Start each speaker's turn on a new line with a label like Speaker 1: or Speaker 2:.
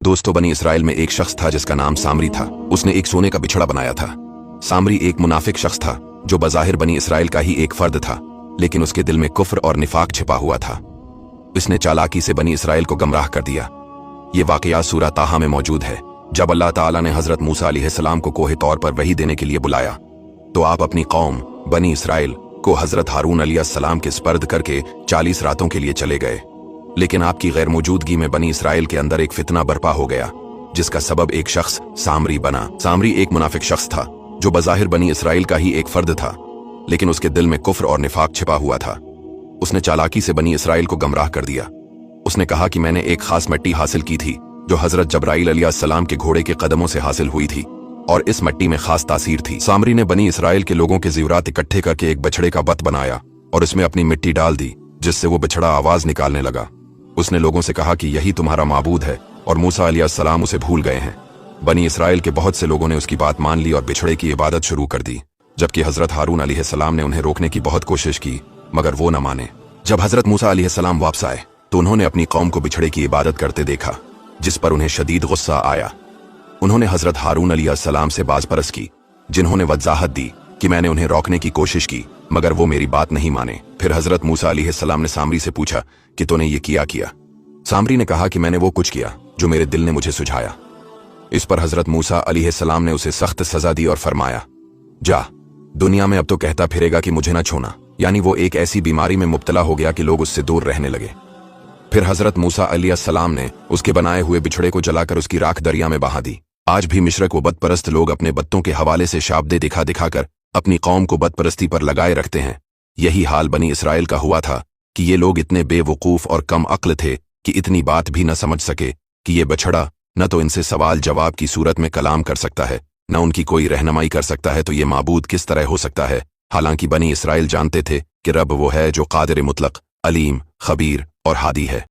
Speaker 1: दोस्तों, बनी इसराइल में एक शख्स था जिसका नाम सामरी था। उसने एक सोने का बिछड़ा बनाया था। सामरी एक मुनाफिक शख्स था जो बज़ाहिर बनी इसराइल का ही एक फर्द था, लेकिन उसके दिल में कुफ्र और निफाक छिपा हुआ था। इसने चालाकी से बनी इसराइल को गमराह कर दिया। ये वाक़या सूरह ताहा में मौजूद है। जब अल्लाह ताला ने हज़रत मूसा अलैहिस्सलाम को कोहे तौर पर वही देने के लिए बुलाया, तो आप अपनी कौम बनी इसराइल को हज़रत हारून अलैहिस्सलाम के स्पर्द करके 40 रातों के लिए चले गए। लेकिन आपकी गैर मौजूदगी में बनी इसराइल के अंदर एक फितना बर्पा हो गया, जिसका सबब एक शख्स सामरी बना। सामरी एक मुनाफिक शख्स था जो बज़ाहिर बनी इसराइल का ही एक फर्द था, लेकिन उसके दिल में कुफ्र और निफाक छिपा हुआ था। उसने चालाकी से बनी इसराइल को गमराह कर दिया। उसने कहा कि मैंने एक खास मिट्टी हासिल की थी जो हज़रत जब्राइल अलैहिस्सलाम के घोड़े के कदमों से हासिल हुई थी, और इस मिट्टी में खास तासीर थी। सामरी ने बनी इसराइल के लोगों के ज़ीवरात इकट्ठे करके एक बछड़े का बत बनाया और उसमें अपनी मिट्टी डाल दी, जिससे वो बछड़ा आवाज निकालने लगा। उसने लोगों से कहा कि यही तुम्हारा माबूद है, और मूसा अलैहिस्सलाम उसे भूल गए हैं। बनी इसराइल के बहुत से लोगों ने उसकी बात मान ली और बिछड़े की इबादत शुरू कर दी, जबकि हज़रत हारून अलैहिस्सलाम ने उन्हें रोकने की बहुत कोशिश की, मगर वो न माने। जब हज़रत मूसा अलैहिस्सलाम वापस आए तो उन्होंने अपनी कौम को बिछड़े की इबादत करते देखा, जिस पर उन्हें शदीद गुस्सा आया। उन्होंने हज़रत हारून अलैहिस्सलाम से बाज़परस की, जिन्होंने वजाहत दी कि मैंने उन्हें रोकने की कोशिश की, मगर वो मेरी बात नहीं माने। फिर हज़रत मूसा अलैहिस्सलाम ने सामरी से पूछा कि तूने ये किया? सामरी ने कहा कि मैंने वो कुछ किया जो मेरे दिल ने मुझे सुझाया। इस पर हज़रत मूसा अलैहिस्सलाम ने उसे सख्त सजा दी और फरमाया, जा, दुनिया में अब तो कहता फिरेगा कि मुझे ना छूना। यानी वो एक ऐसी बीमारी में मुब्तला हो गया कि लोग उससे दूर रहने लगे। फिर हज़रत मूसा अलैहिस्सलाम ने उसके बनाए हुए बिछड़े को जलाकर उसकी राख दरिया में बहा दी। आज भी मिश्रक व बदपरस्त लोग अपने बत्तों के हवाले से शाबदे दिखा दिखाकर अपनी कौम को बदपरस्ती पर लगाए रखते हैं। यही हाल बनी इसराइल का हुआ था कि ये लोग इतने बेवकूफ़ और कम अक्ल थे कि इतनी बात भी न समझ सके कि ये बछड़ा न तो इनसे सवाल जवाब की सूरत में कलाम कर सकता है, न उनकी कोई रहनुमाई कर सकता है, तो ये माबूद किस तरह हो सकता है। हालांकि बनी इसराइल जानते थे कि रब वो है जो कादिर मुतलक, अलीम, खबीर और हादी है।